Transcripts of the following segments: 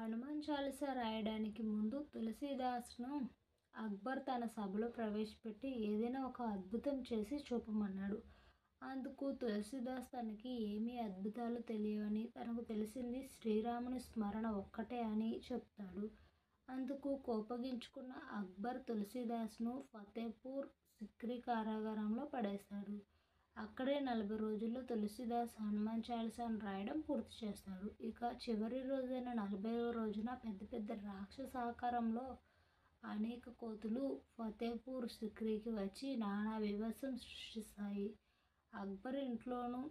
హనుమాన్ చాలీసా రాయడానికి ముందు తులసీదాస్ను అక్బర్ తన సభలో ప్రవేశపెట్టి ఏదైనా ఒక అద్భుతం చేసి చూపమన్నాడు. అందుకు తులసీదాస్ తనకి ఏమీ అద్భుతాలు తెలియవని, తనకు తెలిసింది శ్రీరాముని స్మరణ ఒక్కటే అని చెప్తాడు. అందుకు కోపగించుకున్న అక్బర్ తులసీదాస్ను ఫతేపూర్ సిక్రీ కారాగారంలో పడేస్తాడు. అక్కడే 40 రోజుల్లో తులసీదాస్ హనుమాన్ చాలీసాను రాయడం పూర్తి చేస్తాడు. ఇక చివరి రోజైన 40వ రోజున పెద్ద పెద్ద రాక్షస ఆకారంలో అనేక కోతులు ఫతేపూర్ సిక్రీకి వచ్చి నానా బీభత్సం సృష్టిస్తాయి. అక్బర్ ఇంట్లోనూ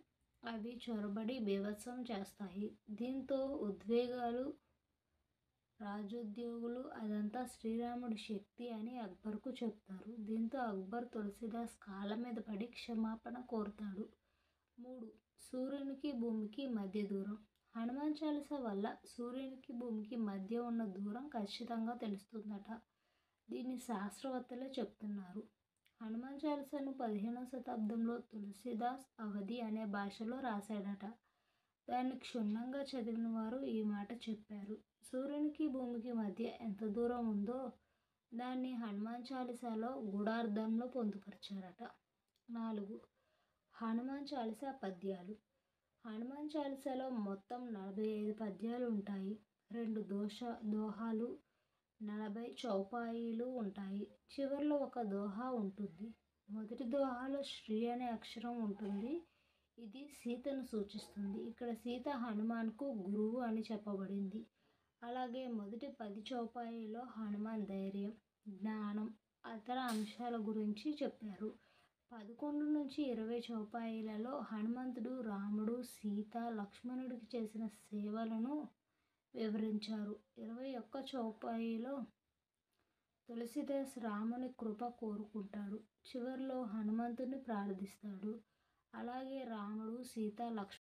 అవి చొరబడి బీభత్సం చేస్తాయి. దీంతో ఉద్వేగాలు రాజోద్యోగులు అదంతా శ్రీరాముడి శక్తి అని అక్బర్కు చెప్తారు. దీంతో అక్బర్ తులసీదాస్ కాళ్ళ మీద పడి క్షమాపణ కోరుతాడు. 3. సూర్యునికి భూమికి మధ్య దూరం. హనుమాన్ చాలీసా వల్ల సూర్యునికి భూమికి మధ్య ఉన్న దూరం ఖచ్చితంగా తెలుస్తుందట. దీన్ని శాస్త్రవేత్తలే చెప్తున్నారు. హనుమాన్ చాలీసాను 15వ శతాబ్దంలో తులసీదాస్ అవధి అనే భాషలో రాశాడట. దాన్ని క్షుణ్ణంగా చదివిన వారు ఈ మాట చెప్పారు. సూర్యునికి భూమికి మధ్య ఎంత దూరం ఉందో దాన్ని హనుమాన్ చాలీసాలో గూఢార్థంలో పొందుపరిచారట. 4. హనుమాన్ చాలీసా పద్యాలు. హనుమాన్ చాలీసాలో మొత్తం 45 పద్యాలు ఉంటాయి. 2 దోహాలు, 40 చౌపాయిలు ఉంటాయి. చివర్లో ఒక దోహా ఉంటుంది. మొదటి దోహాలో శ్రీ అనే అక్షరం ఉంటుంది. ఇది సీతను సూచిస్తుంది. ఇక్కడ సీత హనుమాన్కు గురువు అని చెప్పబడింది. అలాగే మొదటి 10 చౌపాయిలో హనుమాన్ ధైర్యం, జ్ఞానం, ఇతర అంశాల గురించి చెప్పారు. 11 నుంచి 20 చౌపాయిలలో హనుమంతుడు, రాముడు, సీత, లక్ష్మణుడికి చేసిన సేవలను వివరించారు. 21 చౌపాయిలో తులసీదాస్ రాముని కృప కోరుకుంటాడు. చివర్లో హనుమంతుని ప్రార్థిస్తాడు. అలాగే రాముడు, సీత, లక్ష్మణుడు